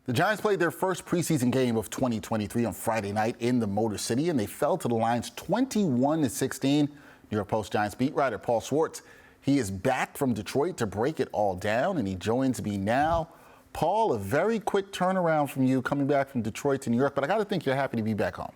The Giants played their first preseason game of 2023 on Friday night in the Motor City, and they fell to the Lions 21-16. New York Post Giants beat writer Paul Schwartz, he is back from Detroit to break it all down, and he joins me now. Paul, a very quick turnaround from you coming back from Detroit to New York, but I got to think you're happy to be back home.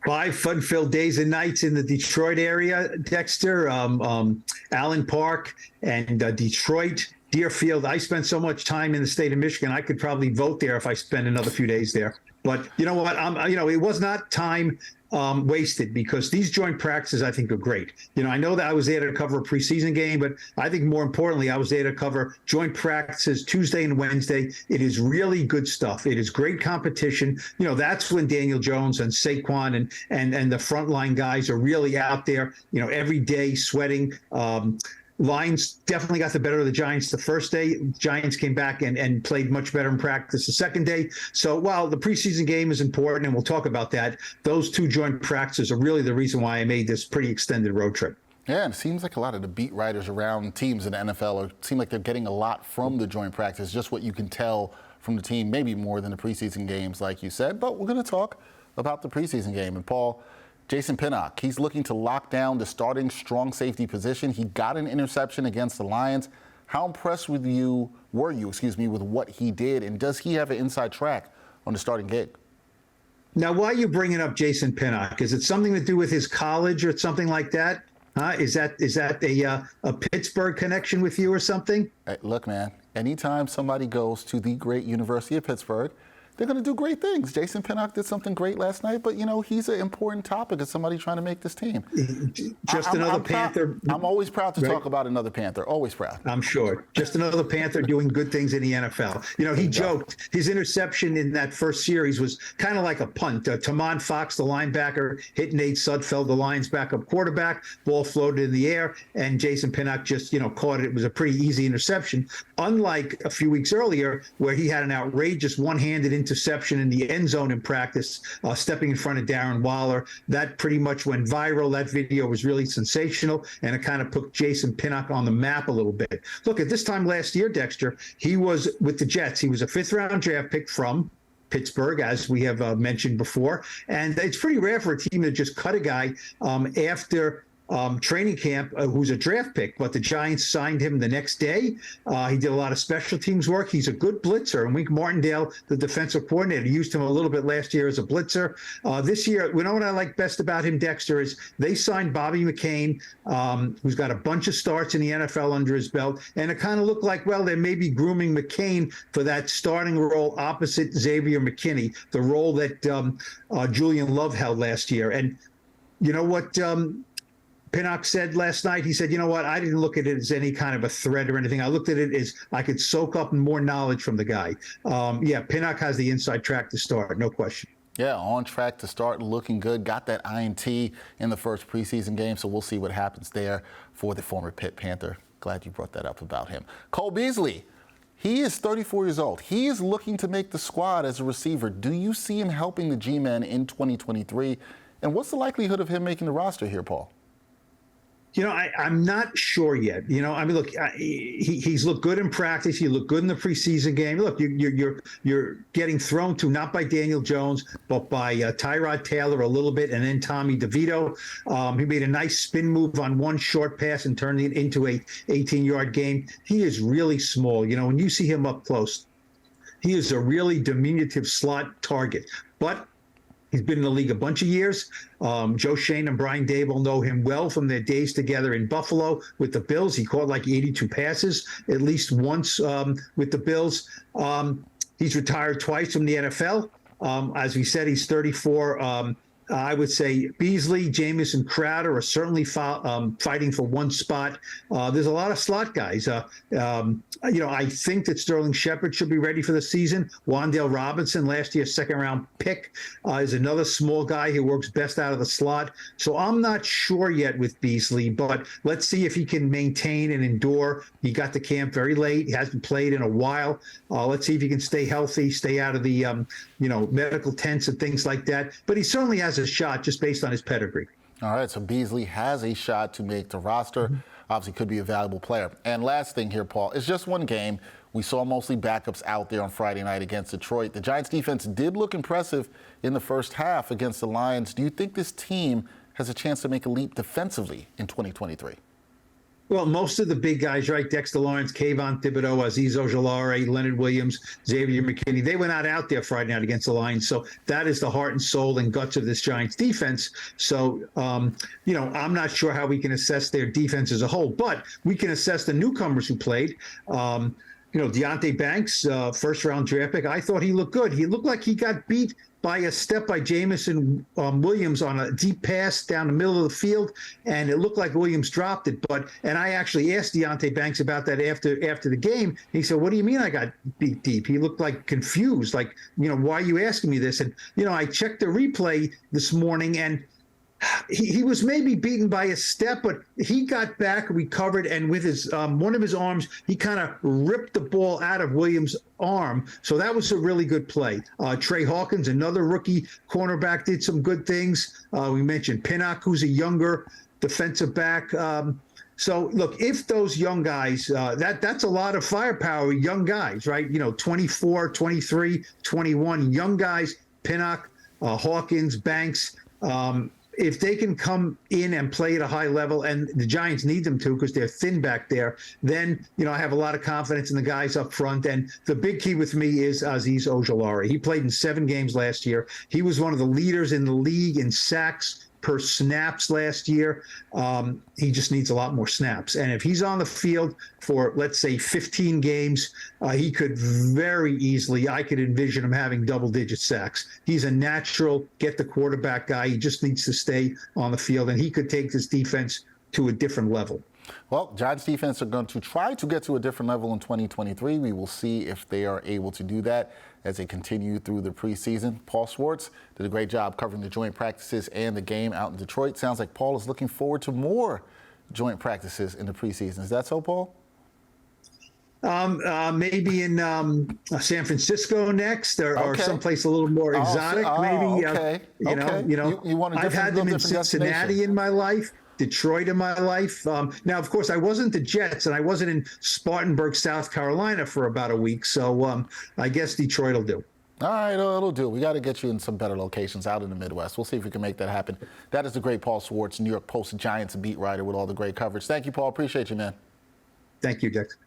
5 fun-filled days and nights in the Detroit area, Dexter, Allen Park, and Detroit, Deerfield. I spent so much time in the state of Michigan, I could probably vote there if I spend another few days there. But you know what? It was not time wasted, because these joint practices, I think, are great. I know that I was there to cover a preseason game, but I think more importantly, I was there to cover joint practices Tuesday and Wednesday. It is really good stuff. It is great competition. That's when Daniel Jones and Saquon and the frontline guys are really out there, every day sweating. Lions definitely got the better of the Giants the first day. Giants came back and played much better in practice the second day. So while the preseason game is important, and we'll talk about that, those two joint practices are really the reason why I made this pretty extended road trip. Yeah, and it seems like a lot of the beat writers around teams in the NFL seem like they're getting a lot from the joint practice, just what you can tell from the team, maybe more than the preseason games, like you said. But we're going to talk about the preseason game. And Paul, Jason Pinnock, he's looking to lock down the starting strong safety position. He got an interception against the Lions. How impressed were you with what he did, and does he have an inside track on the starting gig? Now, why are you bringing up Jason Pinnock? Is it something to do with his college or something like that? Is that a Pittsburgh connection with you or something? Hey, look, man, anytime somebody goes to the great University of Pittsburgh, they're going to do great things. Jason Pinnock did something great last night, but, he's an important topic as somebody trying to make this team. Another Panther. I'm always proud to talk about another Panther. Always proud. I'm sure. Just another Panther doing good things in the NFL. He joked his interception in that first series was kind of like a punt. Tamon Fox, the linebacker, hit Nate Sudfeld, the Lions' backup quarterback. Ball floated in the air, and Jason Pinnock just, caught it. It was a pretty easy interception, unlike a few weeks earlier where he had an outrageous one-handed interception in the end zone in practice, stepping in front of Darren Waller. That pretty much went viral. That video was really sensational, and it kind of put Jason Pinnock on the map a little bit. Look, at this time last year, Dexter, he was with the Jets. He was a 5th-round draft pick from Pittsburgh, as we have mentioned before. And it's pretty rare for a team to just cut a guy after training camp, who's a draft pick, but the Giants signed him the next day. He did a lot of special teams work. He's a good blitzer. And Wink Martindale, the defensive coordinator, used him a little bit last year as a blitzer. This year, what I like best about him, Dexter, is they signed Bobby McCain, who's got a bunch of starts in the NFL under his belt. And it kind of looked like, well, they may be grooming McCain for that starting role opposite Xavier McKinney, the role that Julian Love held last year. And you know what Pinnock said last night? He said, I didn't look at it as any kind of a threat or anything. I looked at it as I could soak up more knowledge from the guy. Pinnock has the inside track to start, no question. Yeah, on track to start, looking good. Got that INT in the first preseason game, so we'll see what happens there for the former Pitt Panther. Glad you brought that up about him. Cole Beasley, he is 34 years old. He is looking to make the squad as a receiver. Do you see him helping the G-Men in 2023? And what's the likelihood of him making the roster here, Paul? I'm not sure yet. Look, he's looked good in practice. He looked good in the preseason game. Look, you're getting thrown to not by Daniel Jones, but by Tyrod Taylor a little bit, and then Tommy DeVito. He made a nice spin move on one short pass and turned it into a 18-yard gain. He is really small. When you see him up close, he is a really diminutive slot target. But he's been in the league a bunch of years. Joe Shane and Brian Dable know him well from their days together in Buffalo with the Bills. He caught like 82 passes, at least once with the Bills. He's retired twice from the NFL. As we said, he's 34. I would say Beasley, Jamison Crowder are certainly fighting for one spot. There's a lot of slot guys. I think that Sterling Shepard should be ready for the season. Wan'dale Robinson, last year's second-round pick, is another small guy who works best out of the slot. So I'm not sure yet with Beasley, but let's see if he can maintain and endure. He got to camp very late. He hasn't played in a while. Let's see if he can stay healthy, stay out of the medical tents and things like that. But he certainly has a shot just based on his pedigree. All right, so Beasley has a shot to make the roster. Obviously could be a valuable player. And last thing here, Paul, it's just one game. We saw mostly backups out there on Friday night against Detroit. The Giants defense did look impressive in the first half against the Lions. Do you think this team has a chance to make a leap defensively in 2023? Well, most of the big guys, right? Dexter Lawrence, Kayvon Thibodeau, Azeez Ojulari, Leonard Williams, Xavier McKinney. They went out there Friday night against the Lions. So that is the heart and soul and guts of this Giants defense. So, I'm not sure how we can assess their defense as a whole, but we can assess the newcomers who played. Deonte Banks, first-round draft pick, I thought he looked good. He looked like he got beat by a step by Jamison Williams on a deep pass down the middle of the field, and it looked like Williams dropped it. And I actually asked Deonte Banks about that after the game. He said, "What do you mean I got beat deep?" He looked like confused, like, why are you asking me this? And, I checked the replay this morning, and he was maybe beaten by a step, but he got back, recovered, and with his one of his arms, he kind of ripped the ball out of Williams' arm. So that was a really good play. Trey Hawkins, another rookie cornerback, did some good things. We mentioned Pinnock, who's a younger defensive back. So, look, if those young guys, that's a lot of firepower, young guys, right? 24, 23, 21, young guys, Pinnock, Hawkins, Banks, if they can come in and play at a high level, and the Giants need them to because they're thin back there, then, I have a lot of confidence in the guys up front. And the big key with me is Azeez Ojulari. He played in 7 games last year. He was one of the leaders in the league in sacks per snaps last year. He just needs a lot more snaps. And if he's on the field for, let's say, 15 games, he could very easily, I could envision him having double-digit sacks. He's a natural get-the-quarterback guy. He just needs to stay on the field, and he could take this defense to a different level. Well, Giants defense are going to try to get to a different level in 2023. We will see if they are able to do that as they continue through the preseason. Paul Schwartz did a great job covering the joint practices and the game out in Detroit. Sounds like Paul is looking forward to more joint practices in the preseason. Is that so, Paul? Maybe in San Francisco next, or someplace a little more exotic. Maybe. Okay. You want I've had them in Cincinnati in my life, Detroit in my life. Now, of course, I wasn't the Jets, and I wasn't in Spartanburg, South Carolina for about a week. So I guess Detroit will do. All right, it'll do. We got to get you in some better locations out in the Midwest. We'll see if we can make that happen. That is the great Paul Schwartz, New York Post Giants beat writer with all the great coverage. Thank you, Paul. Appreciate you, man. Thank you, Dex.